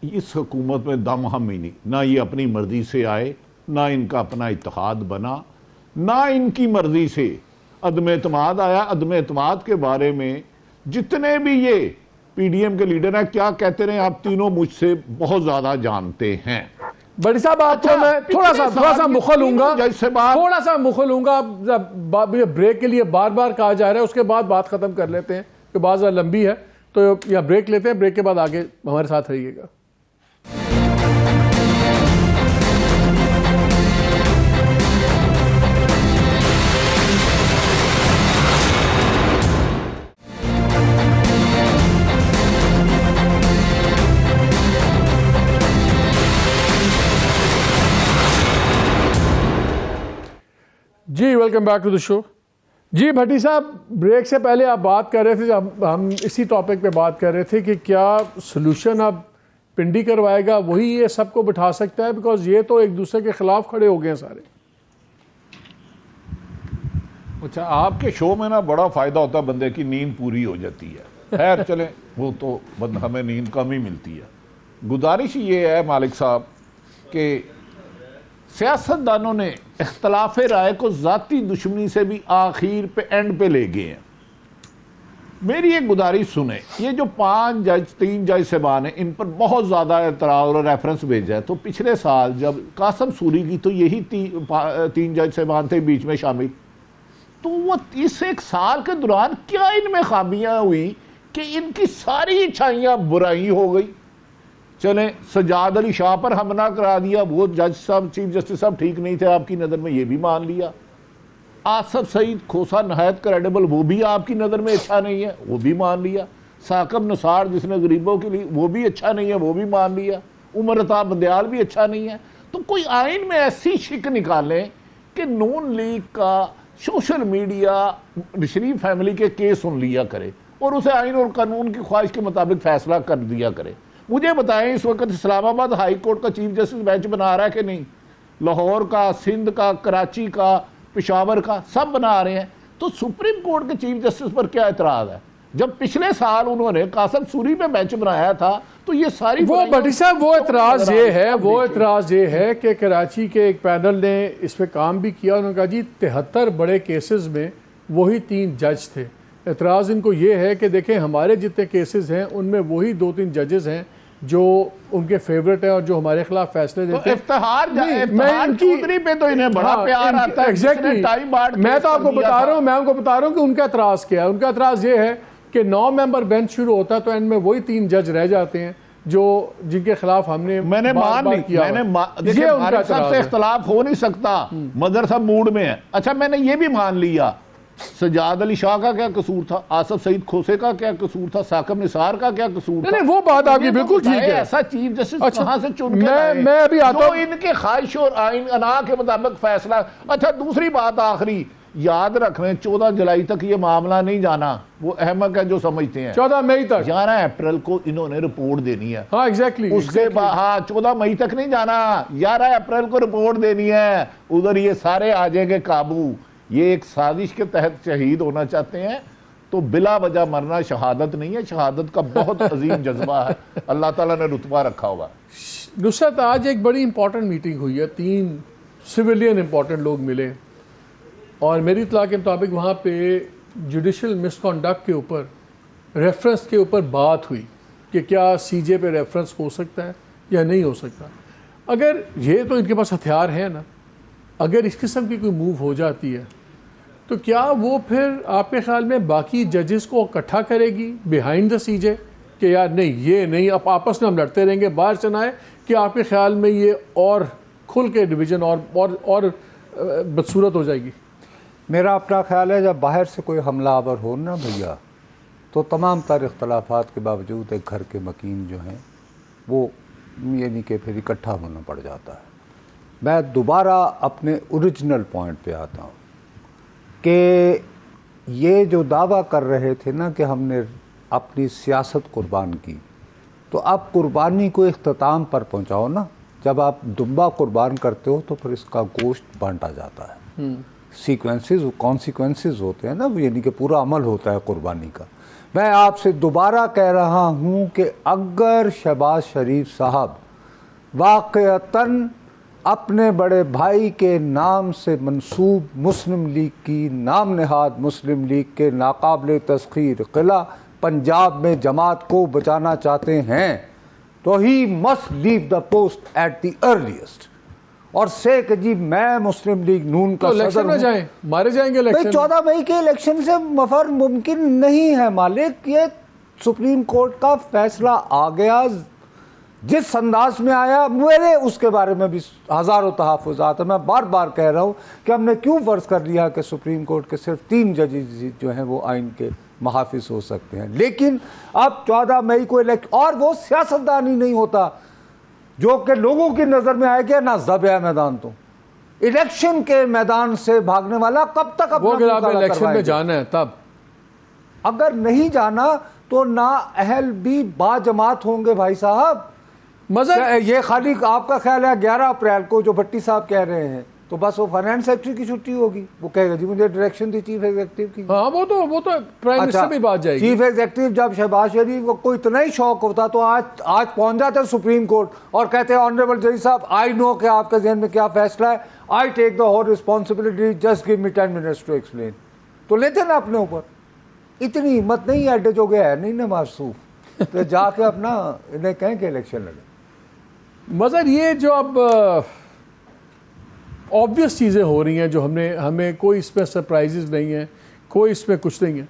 S4: इस हुकूमत में दम हम ही नहीं, ना ये अपनी मर्जी से आए, ना इनका अपना इत्तेहाद बना, ना इनकी मर्जी से अदम एतमाद आया। अदम एतमाद के बारे में जितने भी ये पीडीएम के लीडर हैं, क्या कहते रहे, आप तीनों मुझसे बहुत ज्यादा जानते हैं।
S1: बड़ी साहब आपको मैं थोड़ा सा मुखल लूंगा, थोड़ा सा मुखल लूंगा। ब्रेक के लिए बार बार कहा जा रहा है, उसके बाद बात खत्म कर लेते हैं कि बात लंबी है, तो या ब्रेक लेते हैं, ब्रेक के बाद आगे हमारे साथ रहिएगा। जी welcome back to the show. जी भट्टी साहब, ब्रेक से पहले आप बात कर रहे थे, जब हम इसी टॉपिक पे बात कर रहे थे कि क्या सोल्यूशन अब पिंडी करवाएगा वही ये सबको बिठा सकता है, बिकॉज ये तो एक दूसरे के खिलाफ खड़े हो गए हैं सारे।
S4: अच्छा, आपके शो में ना बड़ा फायदा होता है, बंदे की नींद पूरी हो जाती है। खैर चले, वो तो हमें नींद कम ही मिलती है। गुजारिश ये है मालिक साहब कि सियासतदानों ने इख्तलाफ राय को ज़ाती दुश्मनी से भी आखिर पे एंड पे ले गए हैं। मेरी एक गुजारिश सुने, ये जो 3 जज साहबान हैं, इन पर बहुत ज़्यादा एतराज़ और रेफरेंस भेजा है। तो पिछले साल जब कासम सूरी की, तो यही 3 जज साहबान थे बीच में शामिल, तो वो इस एक साल के दौरान क्या इनमें खामियां हुई कि इनकी सारी इच्छाइयाँ बुराई हो गई। चलें, सजाद अली शाह पर हमला करा दिया, वो जज साहब, चीफ जस्टिस साहब ठीक नहीं थे आपकी नज़र में, ये भी मान लिया। आसफ सईद खोसा नहायत क्रेडिबल, वो भी आपकी नज़र में अच्छा नहीं है, वो भी मान लिया। साकब निसार जिसने गरीबों के लिए, वो भी अच्छा नहीं है, वो भी मान लिया। उमर अता बंदयाल भी अच्छा नहीं है। तो कोई आइन में ऐसी शिक निकालें कि नून लीग का सोशल मीडिया शरीफ फैमिली के केस सुन लिया करे और उसे आइन और कानून की ख्वाहिश के मुताबिक फैसला कर दिया करे। मुझे बताएं, इस वक्त इस्लामाबाद हाई कोर्ट का चीफ जस्टिस बेंच बना रहा है कि नहीं? लाहौर का, सिंध का, कराची का, पेशावर का, सब बना रहे हैं। तो सुप्रीम कोर्ट के चीफ जस्टिस पर क्या एतराज है? जब पिछले साल उन्होंने कासम सूरी पे बेंच बनाया था, तो ये सारी
S1: वो भट्टी साहब, वो एतराज ये है कि कराची के एक पैनल ने इस पे काम भी किया। उन्होंने कहा जी 73 बड़े केसेस में वही 3 जज थे। एतराज़ इनको ये है कि देखें, हमारे जितने केसेस हैं उनमें वही 2-3 जजेस हैं जो उनके फेवरेट हैं और जो हमारे खिलाफ फैसले देते हैं।
S4: चौधरी पे तो इन्हें बड़ा प्यार आता है।
S1: एग्जैक्टली, मैं तो आपको बता रहा हूँ कि उनका एतराज़ क्या है। उनका एतराज़ ये है कि 9 मेंबर बेंच शुरू होता है तो एंड में वही 3 जज रह जाते हैं जो जिनके खिलाफ मैंने मान लिया।
S4: ये उनका सबसे इख्तलाफ हो नहीं सकता, मदरसा मूड में है। अच्छा, मैंने ये भी मान लिया, सजाद अली शाह का क्या कसूर था, आसफ सईद खोसे का क्या कसूर था, साकब निसार का क्या कसूर था?
S1: नहीं, वो बात आपकी बिल्कुल ठीक है।
S4: ऐसा चीफ जस्टिस कहां से चुन के
S1: मैं अभी आता हूं,
S4: इनके ख्वाहिश और आइन अना के मुताबिक फैसला। अच्छा, दूसरी बात आखिरी याद रखें, 14 जुलाई तक ये मामला नहीं जाना, वो अहमक है जो समझते हैं।
S1: 14 मई तक,
S4: 11 अप्रैल को इन्होंने रिपोर्ट देनी है।
S1: हाँ एग्जैक्टली,
S4: उसके बाद, हाँ 14 मई तक नहीं जाना, 11 अप्रैल को रिपोर्ट देनी है। उधर ये सारे आ जाएंगे काबू। ये एक साजिश के तहत शहीद होना चाहते हैं, तो बिला वजह मरना शहादत नहीं है, शहादत का बहुत अजीम जज्बा है, अल्लाह ताला ने रुतबा रखा हुआ।
S1: नुसरत, आज एक बड़ी इंपॉर्टेंट मीटिंग हुई है, 3 सिविलियन इंपॉर्टेंट लोग मिले और मेरी इत्तला के मुताबिक वहाँ पे जुडिशल मिसकॉन्डक्ट के ऊपर, रेफरेंस के ऊपर बात हुई कि क्या सीजे पे रेफरेंस हो सकता है या नहीं हो सकता। अगर ये तो इनके पास हथियार है ना, अगर इस किस्म की कोई मूव हो जाती है तो क्या वो फिर आपके ख्याल में बाकी जजेस को इकट्ठा करेगी बिहाइंड द सीजे कि यार नहीं, ये नहीं, अब आपस में हम लड़ते रहेंगे, बाहर से ना आए? कि आपके ख्याल में ये और खुल के डिवीज़न और बदसूरत हो जाएगी?
S2: मेरा अपना ख्याल है, जब बाहर से कोई हमलावर हो ना भैया, तो तमाम तर इख्तलाफात के बावजूद एक घर के मकीन जो हैं वो यानी कि फिर इकट्ठा होना पड़ जाता है। मैं दोबारा अपने ओरिजिनल पॉइंट पे आता हूँ कि ये जो दावा कर रहे थे ना कि हमने अपनी सियासत कुर्बान की, तो आप कुर्बानी को इख्तिताम पर पहुँचाओ ना। जब आप दुम्बा कुर्बान करते हो तो फिर इसका गोश्त बांटा जाता है, सीक्वेंसेस कॉन्सिक्वेंसेस होते हैं ना, यानी कि पूरा अमल होता है कुर्बानी का। मैं आपसे दोबारा कह रहा हूँ कि अगर शहबाज शरीफ साहब वाक़अतन अपने बड़े भाई के नाम से मंसूब मुस्लिम लीग की नाम नहाद मुस्लिम लीग के नाकाबिल तस्खीर किला पंजाब में जमात को बचाना चाहते हैं तो he must leave the post at the earliest और से कि जी मैं मुस्लिम लीग नून का
S1: इलेक्शन में जाएं, मारे जाएंगे इलेक्शन।
S2: 14 मई के इलेक्शन से मफर मुमकिन नहीं है मालिक। ये सुप्रीम कोर्ट का फैसला आ गया, जिस अंदाज में आया, मेरे उसके बारे में भी हज़ारों तहफ़्फ़ुज़ात है। मैं बार बार कह रहा हूँ कि हमने क्यों फ़र्ज़ कर लिया कि सुप्रीम कोर्ट के सिर्फ 3 जजेस जो हैं वो आइन के महाफिज हो सकते हैं, लेकिन अब 14 मई को इलेक्शन, और वो सियासतदानी नहीं होता जो कि लोगों की नज़र में आए कि ना जब है मैदान, तो इलेक्शन के मैदान से भागने वाला कब तक अपना
S1: इलेक्शन में जाना है। तब
S2: अगर नहीं जाना तो ना अहल भी बाजमात होंगे भाई साहब। मज़ा ये खाली आपका ख्याल है 11 अप्रैल को जो भट्टी साहब कह रहे हैं तो बस वो फाइनेंस सेक्रेटरी की छुट्टी होगी, वो कहेगा जी मुझे डायरेक्शन दी चीफ एग्जीक्यूटिव की।
S1: हाँ वो तो प्राइम मिनिस्टर भी बात जाएगी।
S2: चीफ एग्जीक्यूटिव जब शहबाज शरीफ को इतना ही शौक होता तो आज पहुंच जाते सुप्रीम कोर्ट और कहते हैं ऑनरेबल जज साहब आई नो कि आपके जहन में क्या फैसला है, I take the whole responsibility, just give me 10 minutes to explain. तो लेते ना अपने ऊपर, इतनी हिम्मत नहीं है, अड्डे जो गया है नहीं ना मासूफ, तो जाके अपना इन्हें कहें कि इलेक्शन लड़े।
S1: मगर ये जो अब ऑब्वियस चीज़ें हो रही हैं जो हमें कोई इसमें सरप्राइजेज नहीं है, कोई इसमें कुछ नहीं है,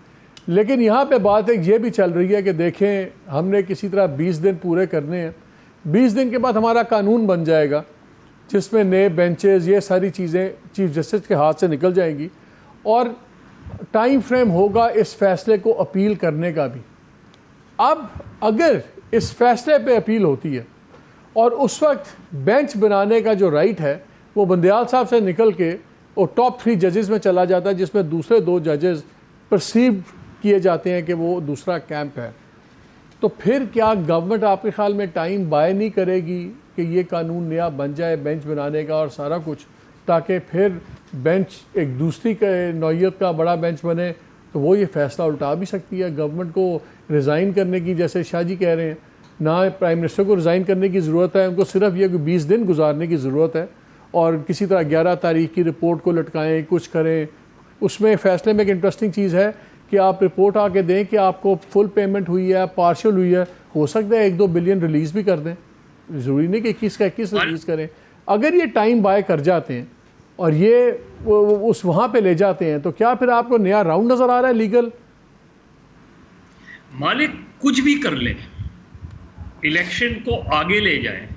S1: लेकिन यहाँ पे बात एक ये भी चल रही है कि देखें हमने किसी तरह 20 दिन पूरे करने हैं, 20 दिन के बाद हमारा कानून बन जाएगा जिसमें नए बेंचेस ये सारी चीज़ें चीफ जस्टिस के हाथ से निकल जाएंगी और टाइम फ्रेम होगा इस फैसले को अपील करने का भी। अब अगर इस फैसले पे अपील होती है और उस वक्त बेंच बनाने का जो राइट है वो बंदयाल साहब से निकल के वो टॉप 3 जजेस में चला जाता है, जिसमें दूसरे 2 जजेस परसीव किए जाते हैं कि वो दूसरा कैंप है, तो फिर क्या गवर्नमेंट आपके ख्याल में टाइम बाय नहीं करेगी कि ये कानून नया बन जाए बेंच बनाने का और सारा कुछ, ताकि फिर बेंच एक दूसरी नौइयत का बड़ा बेंच बने? तो वो ये फैसला उल्टा भी सकती है। गवर्नमेंट को रिज़ाइन करने की, जैसे शाह जी कह रहे हैं, ना प्राइम मिनिस्टर को रिज़ाइन करने की ज़रूरत है, उनको सिर्फ ये 20 दिन गुजारने की ज़रूरत है और किसी तरह 11 तारीख की रिपोर्ट को लटकाएं, कुछ करें। उसमें फ़ैसले में एक इंटरेस्टिंग चीज़ है कि आप रिपोर्ट आके दें कि आपको फुल पेमेंट हुई है, पार्शियल हुई है, हो सकता है 1-2 बिलियन रिलीज़ भी कर दें, ज़रूरी नहीं कि 21 का 21 रिलीज़ करें। अगर ये टाइम बाय कर जाते हैं और ये उस वहाँ पे ले जाते हैं तो क्या फिर आपको नया राउंड नज़र आ रहा है लीगल?
S3: मालिक कुछ भी कर लें, इलेक्शन को आगे ले जाएं,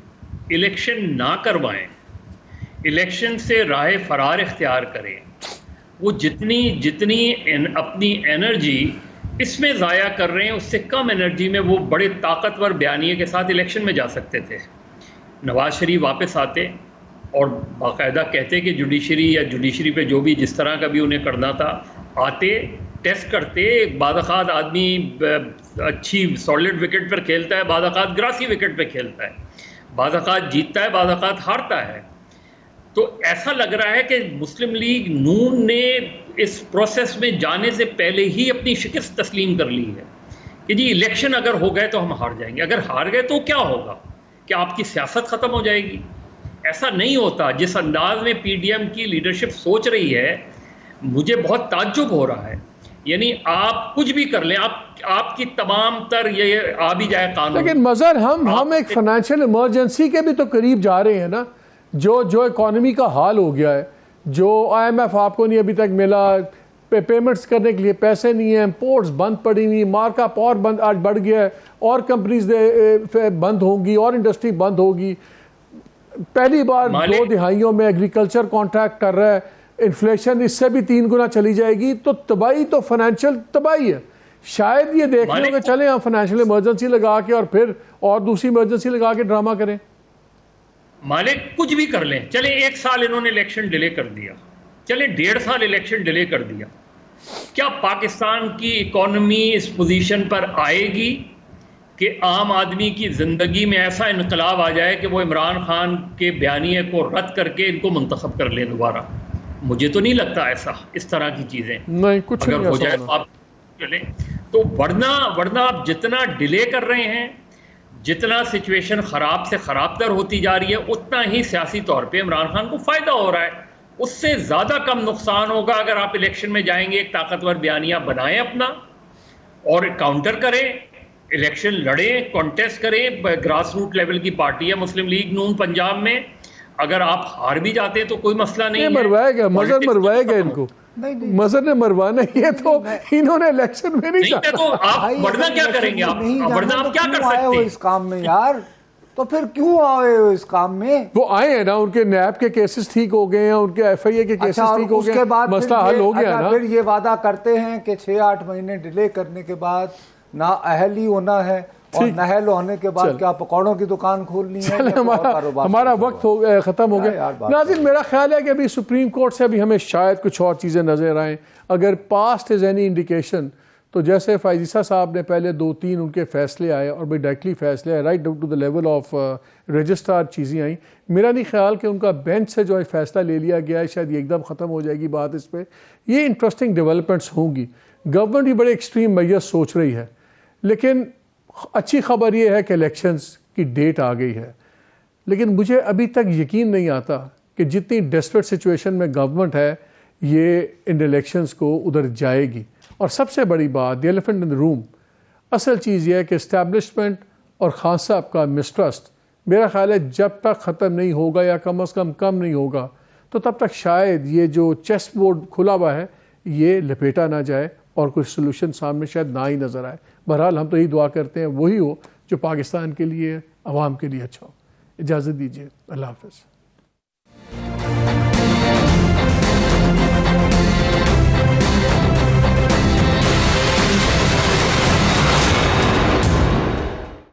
S3: इलेक्शन ना करवाएं, इलेक्शन से राह फरार इख्तियार करें, वो जितनी अपनी एनर्जी इसमें ज़ाया कर रहे हैं उससे कम एनर्जी में वो बड़े ताकतवर बयानिए के साथ इलेक्शन में जा सकते थे। नवाज शरीफ वापस आते और बाकायदा कहते कि जुडिशरी पे जो भी जिस तरह का भी उन्हें करना था, आते टेस्ट करते। बादखात आदमी अच्छी सॉलिड विकेट पर खेलता है, बादखात ग्रासी विकेट पर खेलता है, बादखात जीतता है, बादखात हारता है। तो ऐसा लग रहा है कि मुस्लिम लीग नून ने इस प्रोसेस में जाने से पहले ही अपनी शिकस्त तस्लीम कर ली है कि जी इलेक्शन अगर हो गए तो हम हार जाएंगे, अगर हार गए तो क्या होगा, क्या आपकी सियासत ख़त्म हो जाएगी? ऐसा नहीं होता। जिस अंदाज में पीडीएम की लीडरशिप सोच रही है, मुझे बहुत ताज्जुब हो रहा है। यानी आप कुछ भी कर लें, आपकी तमाम तर ये आ भी जाए कानून,
S1: लेकिन मज़र हम एक फाइनेंशियल इमरजेंसी के भी तो करीब जा रहे हैं ना। जो इकॉनमी का हाल हो गया है, जो IMF आपको नहीं अभी तक मिला, पेमेंट्स करने के लिए पैसे नहीं है, इंपोर्ट्स बंद पड़ी हुई, मार्कअप और बंद आज बढ़ गया है, और कंपनीज बंद होंगी और इंडस्ट्री बंद होगी। पहली बार 2 दिहाइयों में एग्रीकल्चर कॉन्ट्रैक्ट कर रहा है, इन्फ्लेशन इससे भी 3 गुना चली जाएगी, तो तबाही तो फाइनेंशियल तबाही है। शायद ये देख रहे हो कि चले हम फाइनेंशियल इमरजेंसी लगा के और फिर और दूसरी इमरजेंसी लगा के ड्रामा करें।
S3: मालिक कुछ भी कर लें, चले 1 साल इन्होंने इलेक्शन डिले कर दिया, चले 1.5 साल इलेक्शन डिले कर दिया, क्या पाकिस्तान की इकॉनमी इस पोजीशन पर आएगी कि आम आदमी की ज़िंदगी में ऐसा इनकलाब आ जाए कि वो इमरान खान के बयानिए को रद्द करके इनको मुंतखब कर ले दोबारा? मुझे तो नहीं लगता ऐसा, इस तरह की चीज़ें
S1: नहीं कुछ
S3: अगर
S1: नहीं
S3: हो जाए तो आप चलें। तो वरना आप जितना डिले कर रहे हैं, जितना सिचुएशन ख़राब से ख़राबतर होती जा रही है, उतना ही सियासी तौर पे इमरान खान को फ़ायदा हो रहा है। उससे ज़्यादा कम नुकसान होगा अगर आप इलेक्शन में जाएंगे, एक ताकतवर बयानिया बनाएं अपना और काउंटर करें, इलेक्शन लड़ें, कॉन्टेस्ट करें। ग्रास रूट लेवल की पार्टी है मुस्लिम लीग नून पंजाब में, अगर आप हार भी जाते हैं तो कोई मसला नहीं है।
S1: मरवाएगा, मजहर मरवाएगा इनको, मजहर ने मरवाना ही है, तो इन्होंने इलेक्शन में नहीं जाना।
S3: तो आप वरना क्या करेंगे? आप वरना आप क्या कर सकते हैं
S2: इस काम में यार? तो फिर क्यों आए हो इस काम में?
S1: वो आए हैं ना, उनके नैब के केसेस ठीक हो गए हैं, उनके एफआईए के केसेस ठीक हो गए, मसला हल हो गया ना।
S2: फिर ये वादा करते हैं कि 6-8 महीने डिले करने के बाद ना अहल ही होना है और नहल होने के बाद क्या पकौड़ों की दुकान खोलनी है।
S1: हमारा वक्त खत्म हो गया। नाज़रीन, मेरा ख्याल है कि अभी सुप्रीम कोर्ट से अभी हमें शायद कुछ और चीज़ें नजर आएँ। अगर पास्ट इज एनी इंडिकेशन, तो जैसे फायजीसा साहब ने पहले 2-3 उनके फैसले आए और भी डायरेक्टली फैसले आए, right down to the level of registrar चीज़ें आई। मेरा नहीं ख्याल कि उनका बेंच से जो है फैसला ले लिया गया है, शायद ये एकदम ख़त्म हो जाएगी बात इस पर। ये इंटरेस्टिंग डेवलपमेंट्स होंगी। गवर्नमेंट भी बड़े एक्सट्रीम मेजर्स सोच रही है, लेकिन अच्छी खबर ये है कि इलेक्शंस की डेट आ गई है। लेकिन मुझे अभी तक यकीन नहीं आता कि जितनी डेस्परेट सिचुएशन में गवर्नमेंट है, ये इन इलेक्शंस को उधर जाएगी। और सबसे बड़ी बात, the elephant in the room, असल चीज़ यह है कि इस्टेब्लिशमेंट और खान साहब का मिसट्रस्ट, मेरा ख्याल है जब तक ख़त्म नहीं होगा या कम अज़ कम नहीं होगा, तो तब तक शायद ये जो चेस बोर्ड खुला हुआ है ये लपेटा ना जाए और कोई सोल्यूशन सामने शायद ना ही नज़र आए। बहरहाल हम तो यही दुआ करते हैं वही हो जो पाकिस्तान के लिए, अवाम के लिए अच्छा हो। इजाज़त दीजिए, अल्लाह हाफ़िज़।